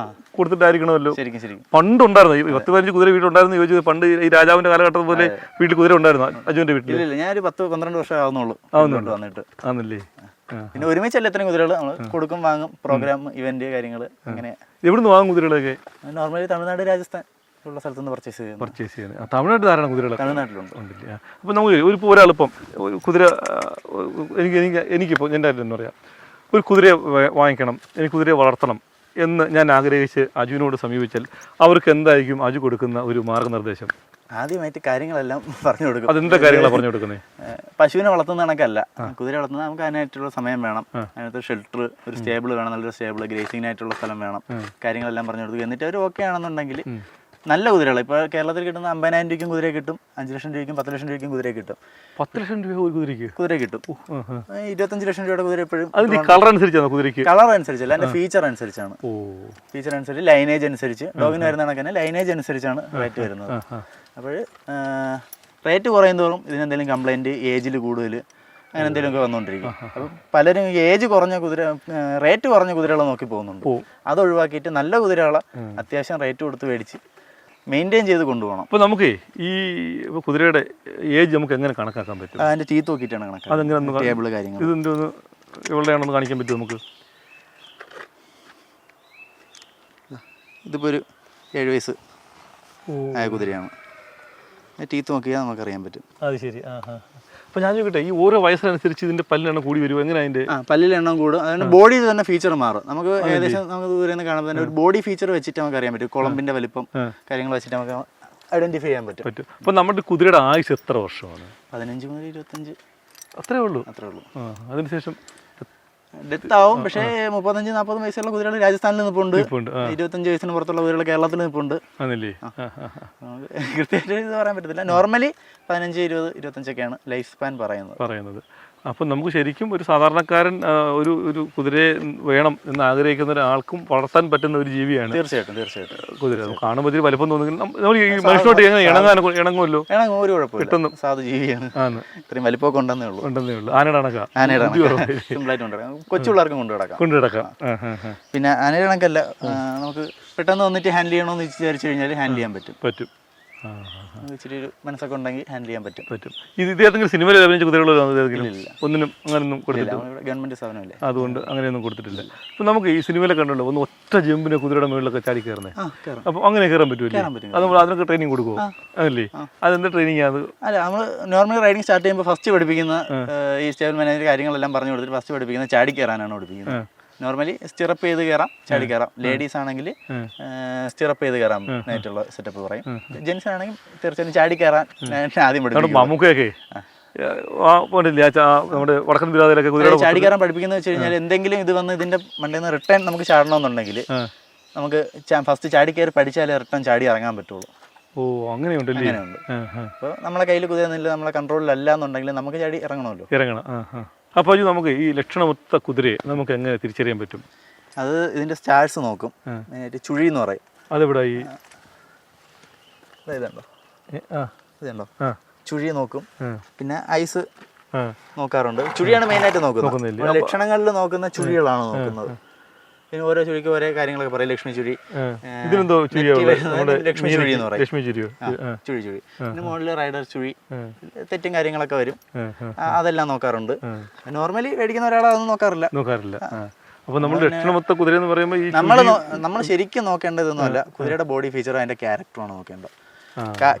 കൊടുത്തിട്ടായിരിക്കണമല്ലോ. പണ്ടുണ്ടായിരുന്നു 10-15 കുതിര വീട്ടിലുണ്ടായിരുന്നു ചോദിച്ചത്. പണ്ട് ഈ രാജാവിന്റെ കാലഘട്ടം പോലെ വീട്ടിൽ കുതിര ഉണ്ടായിരുന്നു അജുവിന്റെ വീട്ടിൽ? ഞാനൊരു 10-12 വർഷം ആവുന്നുള്ളൂ വന്നിട്ട്. ആണല്ലേ? പിന്നെ ഒരുമിച്ചല്ല ഇത്രയും കുതിരകൾ നമ്മൾ കൊടുക്കും, വാങ്ങും, പ്രോഗ്രാം, ഇവന്റ് കാര്യങ്ങൾ അങ്ങനെ. എവിടുന്ന് വാങ്ങും കുതിരകളൊക്കെ? നോർമലി തമിഴ്നാട്, രാജസ്ഥാൻ ഉള്ള സ്ഥലത്തുനിന്ന് പർച്ചേസ് ചെയ്യുന്നത്. തമിഴ്നാട്ടിൽ ധാരാളം കുതിരകൾ തമിഴ്നാട്ടിലുണ്ട്. അപ്പോൾ നമുക്ക് ഒരാളിപ്പം ഒരു കുതിര എനിക്കിപ്പോൾ എൻ്റെ കാര്യം എന്ന് പറയാം, ഒരു കുതിരയെ വാങ്ങിക്കണം, എനിക്ക് കുതിരയെ വളർത്തണം എന്ന് ഞാൻ ആഗ്രഹിച്ച് അജുവിനോട് സമീപിച്ചാൽ അവർക്ക് എന്തായിരിക്കും അജു കൊടുക്കുന്ന ഒരു മാർഗ്ഗനിർദ്ദേശം? ആദ്യമായിട്ട് കാര്യങ്ങളെല്ലാം പറഞ്ഞു കൊടുക്കും. അതെന്താ കാര്യങ്ങളാണ് പറഞ്ഞു കൊടുക്കുന്നത്? പശുവിനെ വളർത്തുന്ന കണക്കല്ല, കുതിര വളർത്തുന്നത് നമുക്ക് അതിനായിട്ടുള്ള സമയം വേണം, അതിനകത്ത് ഷെൽട്ടർ, ഒരു സ്റ്റേബിൾ വേണം, നല്ലൊരു സ്റ്റേബിൾ, ഗ്രേസിങ്ങിനായിട്ടുള്ള സ്ഥലം വേണം, കാര്യങ്ങളെല്ലാം പറഞ്ഞു കൊടുക്കും. എന്നിട്ട് അവർ ഓക്കെ ആണെന്നുണ്ടെങ്കിൽ നല്ല കുതിരകൾ ഇപ്പോൾ കേരളത്തിൽ കിട്ടുന്ന 50,000 രൂപയ്ക്കും കുതിരയെ കിട്ടും, 5 ലക്ഷം രൂപയ്ക്കും 10 ലക്ഷം രൂപയ്ക്കും കുതിരയെ കിട്ടും. 10 ലക്ഷം രൂപ ഒരു കുതിര കിട്ടും. 25 ലക്ഷം രൂപയുടെ കുതിര എപ്പോഴും കളർ അനുസരിച്ചാണ് കുതിരയ്ക്ക്? കളർ അനുസരിച്ചല്ല, അതിന്റെ ഫീച്ചർ അനുസരിച്ചാണ്. ഫീച്ചർ അനുസരിച്ച്, ലൈനേജ് അനുസരിച്ച്, ഡോഗിന് വരുന്ന കണക്ക് തന്നെ ലൈനേജ് അനുസരിച്ചാണ് റേറ്റ് വരുന്നത്. അപ്പോൾ റേറ്റ് കുറയും തോറും ഇതിനെന്തെങ്കിലും കംപ്ലൈൻറ്റ്, ഏജിൽ കൂടുതൽ അങ്ങനെ എന്തെങ്കിലുമൊക്കെ വന്നുകൊണ്ടിരിക്കും. അപ്പം പലരും ഏജ് കുറഞ്ഞ റേറ്റ് കുറഞ്ഞ കുതിരകളെ നോക്കി പോകുന്നുണ്ട്. അത് ഒഴിവാക്കിയിട്ട് നല്ല കുതിരകളെ അത്യാവശ്യം റേറ്റ് കൊടുത്ത് മേടിച്ച് മെയിൻറ്റെയിൻ ചെയ്ത് കൊണ്ടുപോകണം. അപ്പോൾ നമുക്ക് ഈ കുതിരയുടെ ഏജ് നമുക്ക് എങ്ങനെ കണക്കാക്കാൻ പറ്റും? അതിൻ്റെ ടീത്ത് നോക്കിയിട്ടാണ് കണക്കാക്കുക. അതെങ്ങനെ ടേബിൾ കാര്യങ്ങൾ ഇതെന്തോ എവിടെയാണെന്ന് കാണിക്കാൻ പറ്റും നമുക്ക്? ഇതിപ്പോൾ ഒരു 7 വയസ്സ് ആയ കുതിരയാണ്. ടീത്ത് നോക്കിയാൽ നമുക്കറിയാൻ പറ്റും. അത് ശരി. അപ്പോൾ ഞാൻ ചോദിക്കട്ടെ, ഈ ഓരോ വയസ്സിനനുസരിച്ച് ഇതിൻ്റെ പല്ലെണ്ണം കൂടി വരുമോ? എങ്ങനെ അതിൻ്റെ? പല്ലിൽ എണ്ണം കൂടും, അതുകൊണ്ട് ബോഡിയിൽ തന്നെ ഫീച്ചർ മാറും. നമുക്ക് ഏകദേശം നമുക്ക് ദൂരെ നിന്ന് കാണുമ്പോൾ തന്നെ ഒരു ബോഡി ഫീച്ചർ വെച്ചിട്ട് നമുക്ക് അറിയാൻ പറ്റും. കുളമ്പിൻ്റെ വലിപ്പം കാര്യങ്ങൾ വെച്ചിട്ട് നമുക്ക് ഐഡന്റിഫൈ ചെയ്യാൻ പറ്റും. അപ്പോൾ നമ്മുടെ കുതിരയുടെ ആയുസ് എത്ര വർഷമാണ്? 15 മുതൽ 25. അത്രേ ഉള്ളൂ. അതിനുശേഷം ഡെത്ത് ആവും. പക്ഷേ 35-40 വയസ്സുള്ള കുതിരകൾ രാജസ്ഥാനിൽ നിൽപ്പുണ്ട്, 25 വയസ്സിന് പുറത്തുള്ള കുതിരകൾ കേരളത്തിൽ നിൽപ്പുണ്ട്. കൃത്യമായിട്ട് ഇത് പറയാൻ പറ്റത്തില്ല. നോർമലി 15, 20, 25 ലൈഫ് സ്പാൻ പറയുന്നത്. അപ്പം നമുക്ക് ശരിക്കും ഒരു സാധാരണക്കാരൻ ഒരു കുതിരയെ വേണം എന്ന് ആഗ്രഹിക്കുന്ന ഒരാൾക്കും വളർത്താൻ പറ്റുന്ന ഒരു ജീവിയാണ് തീർച്ചയായിട്ടും കുതിര. കാണുമ്പോൾ ഇതിൽ വലിപ്പം തോന്നുമെങ്കിൽ നമ്മൾ ഈ മനുഷ്യനോട്ട് എങ്ങനെ ഇണങ്ങുമല്ലോ. ഒരു കുഴപ്പമില്ല, സാധു ജീവിയാണ്. ഇത്രയും വലിപ്പമൊക്കെ ഉണ്ടെന്നേ ഉള്ളൂ. ആനയുടെ കണക്കാ, കൊച്ചു പിള്ളേർക്കും കൊണ്ടുകിടക്കാം. പിന്നെ ആനയുടെ കണക്കല്ല, നമുക്ക് പെട്ടെന്ന് വന്നിട്ട് ഹാൻഡിൽ ചെയ്യണമെന്ന് വിചാരിച്ചു കഴിഞ്ഞാൽ ഹാൻഡിൽ ചെയ്യാൻ പറ്റും. ഇച്ചിരി ഒരു മനസ്സൊക്കെ ഉണ്ടെങ്കിൽ ഹാൻഡിൽ ചെയ്യാൻ പറ്റും. ഇദ്ദേഹത്തിന് സിനിമയിൽ അഭിനയിച്ച കുതിരകളോ ഒന്നിനും അങ്ങനെയൊന്നും കൊടുത്തില്ല? ഗവൺമെന്റ് സ്ഥാപനമല്ലേ, അതുകൊണ്ട് അങ്ങനെയൊന്നും കൊടുത്തിട്ടില്ല. അപ്പം നമുക്ക് ഈ സിനിമയിലൊക്കെ കണ്ടല്ലോ, ഒന്ന് ഒറ്റ ജമ്പിനെ കുതിരയുടെ മുകളിലൊക്കെ ചാടി കയറുന്നത്. അപ്പം അങ്ങനെ കയറാൻ പറ്റുമല്ലേ? അത് നമ്മൾ അതിനൊക്കെ ട്രെയിനിങ് കൊടുക്കുമോ? അതല്ലേ, അതെന്താ ട്രെയിനിങ്? അത് അല്ല, നമ്മൾ നോർമൽ റൈഡിങ് സ്റ്റാർട്ട് ചെയ്യുമ്പോൾ ഫസ്റ്റ് പഠിപ്പിക്കുന്ന ഈ സ്റ്റേബിൾ മാനേജർ കാര്യങ്ങളെല്ലാം പറഞ്ഞു കൊടുത്തിട്ട് ഫസ്റ്റ് പഠിപ്പിക്കുന്നത് ചാടി കയറാനാണ് പഠിപ്പിക്കുന്നത്. നോർമലി സ്റ്റിറപ്പ് ചെയ്ത് കയറാം, ചാടി കയറാം. ലേഡീസ് ആണെങ്കിൽ സ്റ്റിറപ്പ് ചെയ്ത് കയറാം ആയിട്ടുള്ള സെറ്റപ്പ് പറയും. ജെൻസ് ആണെങ്കിൽ തീർച്ചയായും ചാടി കയറാൻ ആദ്യം പഠിപ്പിക്കും. ചാടി കയറാൻ പഠിപ്പിക്കുന്നത് വെച്ച് കഴിഞ്ഞാൽ എന്തെങ്കിലും ഇത് വന്ന് ഇതിന്റെ മണ്ടയിൽ നിന്ന് റിട്ടേൺ നമുക്ക് ചാടണമെന്നുണ്ടെങ്കിൽ നമുക്ക് ഫസ്റ്റ് ചാടി കയറി പഠിച്ചാലേ റിട്ടേൺ ചാടി ഇറങ്ങാൻ പറ്റുള്ളൂ. അങ്ങനെയുണ്ട്. അപ്പോൾ നമ്മളെ കയ്യിൽ കുതിരുന്നില്ല, നമ്മളെ കൺട്രോളിലല്ല എന്നുണ്ടെങ്കിൽ നമുക്ക് ചാടി ഇറങ്ങണം. അപ്പോൾ നമുക്ക് ഈ ലക്ഷണമൊത്ത കുതിരയെ നമുക്ക് എങ്ങനെ തിരിച്ചറിയാൻ പറ്റും? അത് ഇതിന്റെ സ്റ്റാർസ് നോക്കും. ചുഴി എന്ന് പറയും. അതെവിടെ? ഈ ഇതുണ്ടോ, ഇതുണ്ടോ ചുഴി നോക്കും, പിന്നെ ഐസ് നോക്കാറുണ്ട്. ചുഴിയാണ് മെയിനായിട്ട് നോക്കുന്നത്. ലക്ഷണങ്ങളിൽ നോക്കുന്ന ചുഴികളാണ് നോക്കുന്നത്. പിന്നെ ഓരോ ചുഴിക്ക് ഓരോ കാര്യങ്ങളൊക്കെ പറയും. ലക്ഷ്മി ചുഴി, ലക്ഷ്മി ചുഴി എന്ന് പറയും, ചുഴി ചുഴി. പിന്നെ മുകളിൽ റൈഡർ ചുഴി, തെറ്റും കാര്യങ്ങളൊക്കെ വരും, അതെല്ലാം നോക്കാറുണ്ട്. നോർമലി മേടിക്കുന്ന ഒരാൾ അതൊന്നും നോക്കാറില്ല. അപ്പോൾ നമ്മൾ ലക്ഷണമൊത്ത കുതിര എന്ന് പറയുമ്പോൾ ഈ നമ്മൾ ശരിക്കും നോക്കേണ്ടതൊന്നുമല്ല, കുതിരയുടെ ബോഡി ഫീച്ചർ അതിന്റെ ക്യാരക്ടറാണ് നോക്കേണ്ടത്.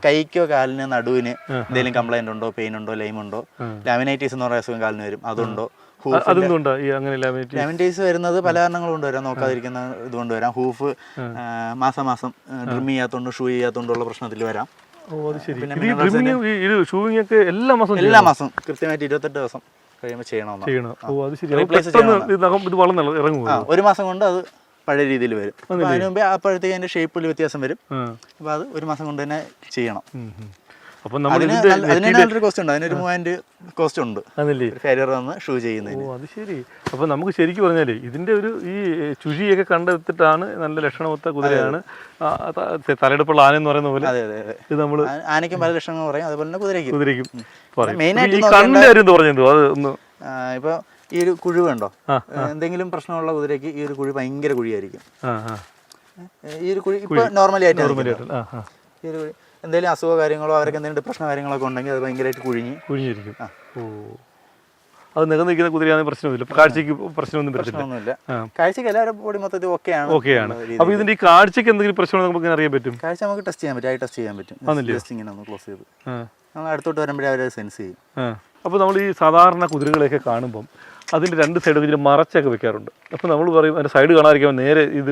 കൈക്കോ കാലിന് നടുവിന് എന്തെങ്കിലും കംപ്ലൈന്റ് ഉണ്ടോ, പെയിൻ ഉണ്ടോ, ലൈം ഉണ്ടോ, ലാമിനൈറ്റീസ് എന്ന് പറയുന്ന അസുഖം കാലിന് വരും, അതുണ്ടോ. ലാമിനൈറ്റീസ് വരുന്നത് പല കാരണങ്ങൾ കൊണ്ടുവരാം, നോക്കാതിരിക്കുന്ന ഇതുകൊണ്ട് വരാം. ഹൂഫ് മാസം ഡ്രിം ചെയ്യാത്തോണ്ട് ഷൂ ചെയ്യാത്തോണ്ടുള്ള പ്രശ്നത്തിൽ വരാം. എല്ലാ മാസം കൃത്യമായിട്ട് 28 ദിവസം കഴിയുമ്പോൾ ചെയ്യണം. ഒരു മാസം കൊണ്ട് അത് പഴയ രീതിയിൽ വരും. അതിന് മുമ്പേ അപ്പോഴത്തേക്ക് അതിന്റെ ഷേപ്പിൽ വ്യത്യാസം വരും. അപ്പൊ അത് ഒരു മാസം കൊണ്ട് തന്നെ ചെയ്യണം. അതിനൊരു കോസ്റ്റ് ഉണ്ട്, അതിനൊരു 3000 കോസ്റ്റ് ഉണ്ട് ഫെയർ വന്ന് ഷൂ ചെയ്യുന്നതിന്. അത് ശരി. അപ്പൊ നമുക്ക് ശരിക്കും പറഞ്ഞാലേ ഇതിന്റെ ഒരു ഈ ചുഴിയൊക്കെ കണ്ടെത്തിട്ടാണ് നല്ല ലക്ഷണമൊത്ത കുതിരയാണ്. തലയെടുപ്പുള്ള ആന എന്ന് പറയുന്ന പോലെ ഇത് നമ്മള് ആനയ്ക്കും പല ലക്ഷണങ്ങൾ പറയും, അതുപോലെ തന്നെ കുതിരയ്ക്കും ഇപ്പൊ ഈ ഒരു കുഴി കണ്ടോ, എന്തെങ്കിലും പ്രശ്നമുള്ള കുതിരയ്ക്ക് ഈ ഒരു കുഴി ഭയങ്കര കുഴിയായിരിക്കും. ഈ ഒരു കുഴി ഇപ്പൊ നോർമലി ആയിട്ട് ഈ ഒരു കുഴി എന്തെങ്കിലും അസുഖ കാര്യങ്ങളോ അവർക്ക് എന്തെങ്കിലും ഡിപ്രഷൻ കാര്യങ്ങളൊക്കെ ഉണ്ടെങ്കിൽ അത് ഭയങ്കരമായിട്ട് കുഴിഞ്ഞിരിക്കും. അത് നിൽക്കുന്ന കുതിരയാണെങ്കിൽ പ്രശ്നമൊന്നുമില്ല, കാഴ്ചക്ക് പ്രശ്നമൊന്നുമില്ല. കാഴ്ചക്ക് എല്ലാവരും ബോഡി മൊത്തത്തിൽ ഓക്കെയാണ്. അപ്പൊ ഇതിന്റെ ഈ കാഴ്ചക്ക് എന്തെങ്കിലും പ്രശ്നം നമുക്ക് അറിയാൻ പറ്റും? കാഴ്ച നമുക്ക് ടെസ്റ്റ് ചെയ്യാൻ പറ്റും, ഐ ടെസ്റ്റ് ചെയ്യാൻ പറ്റും. ജസ്റ്റ് ഇങ്ങനെ ഒന്ന് ക്ലോസ് ചെയ്ത് നമ്മൾ അടുത്തോട്ട് വരുമ്പോഴേ അവർ സെൻസ് ചെയ്യും. അപ്പോൾ നമ്മൾ ഈ സാധാരണ കുതിരകളെയൊക്കെ കാണുമ്പം അതിൻ്റെ 2 സൈഡും ഇതിൽ മറച്ചൊക്കെ വെക്കാറുണ്ട്. അപ്പോൾ നമ്മൾ പറയും അതിൻ്റെ സൈഡ് കാണാതിരിക്കാൻ നേരെ ഇത്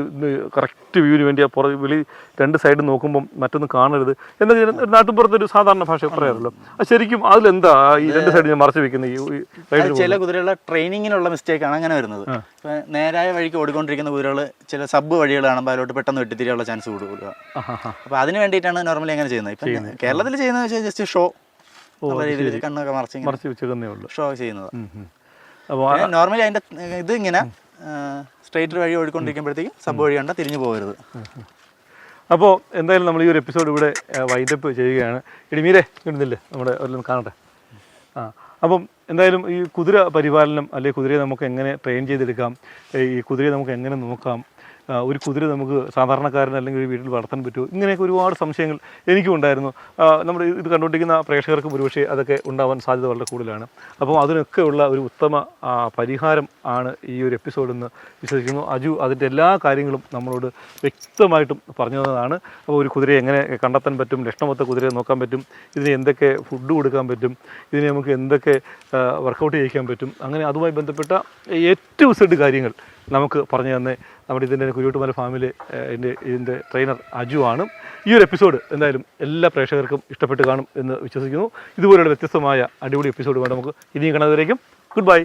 കറക്റ്റ് വ്യൂവിന് വേണ്ടി പുറകിൽ 2 സൈഡ് നോക്കുമ്പം മറ്റൊന്നും കാണരുത് എന്നൊക്കെ നാട്ടുപുറത്തൊരു സാധാരണ ഭാഷ പറയാറുള്ളൂ. അത് ശരിക്കും അതിലെന്താ ഈ 2 സൈഡ് മറച്ച് വെക്കുന്ന ഈ ചില കുതിരകളുടെ ട്രെയിനിങ്ങിനുള്ള മിസ്റ്റേക്കാണ് അങ്ങനെ വരുന്നത്. നേരായ വഴിക്ക് ഓടിക്കൊണ്ടിരിക്കുന്ന കുതിരകൾ ചില സബ് വഴികൾ കാണുമ്പോൾ അതിലോട്ട് പെട്ടെന്ന് വെട്ടിത്തിരിയുള്ള ചാൻസ് കൂടുതൽ. അപ്പോൾ അതിന് വേണ്ടിയിട്ടാണ് നോർമലി അങ്ങനെ ചെയ്യുന്നത്. ഇപ്പം കേരളത്തിൽ ചെയ്യുന്നത് വെച്ചാൽ ജസ്റ്റ് ഷോ കണ്ണൊക്കെ മറച്ച് വെച്ചേക്കുന്നേ ഉള്ളൂ, ഷോ ചെയ്യുന്നത്. നോർമലി അതിന്റെ ഇത് ഇങ്ങനെ സ്ട്രെയിറ്റ് വഴി ഓടിക്കൊണ്ടിരിക്കുമ്പോഴത്തേക്കും സബ് വഴി കണ്ട തിരിഞ്ഞു പോകരുത്. അപ്പോൾ എന്തായാലും നമ്മൾ ഈ ഒരു എപ്പിസോഡ് ഇവിടെ വൈൻഡപ്പ് ചെയ്യുകയാണ്. ഇടിമീരെ ഇടുന്നില്ലേ നമ്മുടെ എല്ലാം കാണട്ടെ. അപ്പം എന്തായാലും ഈ കുതിര പരിപാലനം അല്ലെങ്കിൽ കുതിരയെ നമുക്ക് എങ്ങനെ ട്രെയിൻ ചെയ്തെടുക്കാം, ഈ കുതിരയെ നമുക്ക് എങ്ങനെ നോക്കാം, ഒരു കുതിര നമുക്ക് സാധാരണക്കാരൻ അല്ലെങ്കിൽ ഒരു വീട്ടിൽ വളർത്താൻ പറ്റുമോ, ഇങ്ങനെയൊക്കെ ഒരുപാട് സംശയങ്ങൾ എനിക്കും ഉണ്ടായിരുന്നു. നമ്മുടെ ഇത് കണ്ടുകൊണ്ടിരിക്കുന്ന പ്രേക്ഷകർക്ക് ഒരുപക്ഷെ അതൊക്കെ ഉണ്ടാവാൻ സാധ്യത വളരെ കൂടുതലാണ്. അപ്പോൾ അതിനൊക്കെയുള്ള ഒരു ഉത്തമ പരിഹാരം ആണ് ഈ ഒരു എപ്പിസോഡെന്ന് വിശ്വസിക്കുന്നു. അജു അതിൻ്റെ എല്ലാ കാര്യങ്ങളും നമ്മളോട് വ്യക്തമായിട്ടും പറഞ്ഞു തന്നതാണ്. അപ്പോൾ ഒരു കുതിരയെ എങ്ങനെ കണ്ടെത്താൻ പറ്റും, ലക്ഷണമൊത്ത കുതിരയെ നോക്കാൻ പറ്റും, ഇതിന് എന്തൊക്കെ ഫുഡ് കൊടുക്കാൻ പറ്റും, ഇതിനെ നമുക്ക് എന്തൊക്കെ വർക്കൗട്ട് ചെയ്യിക്കാൻ പറ്റും, അങ്ങനെ അതുമായി ബന്ധപ്പെട്ട ഏറ്റവും സെഡ് കാര്യങ്ങൾ നമുക്ക് പറഞ്ഞു തന്നെ നമ്മുടെ ഇതിൻ്റെ കുരുട്ടുമല ഫാമിലെ ഇതിൻ്റെ ട്രെയിനർ അജു ആണ്. ഈ ഒരു എപ്പിസോഡ് എന്തായാലും എല്ലാ പ്രേക്ഷകർക്കും ഇഷ്ടപ്പെട്ട് കാണും എന്ന് വിശ്വസിക്കുന്നു. ഇതുപോലെയുള്ള വ്യത്യസ്തമായ അടിപൊളി എപ്പിസോഡ് വേണം നമുക്ക് ഇനിയും കാണുന്നവരേക്കും ഗുഡ് ബൈ.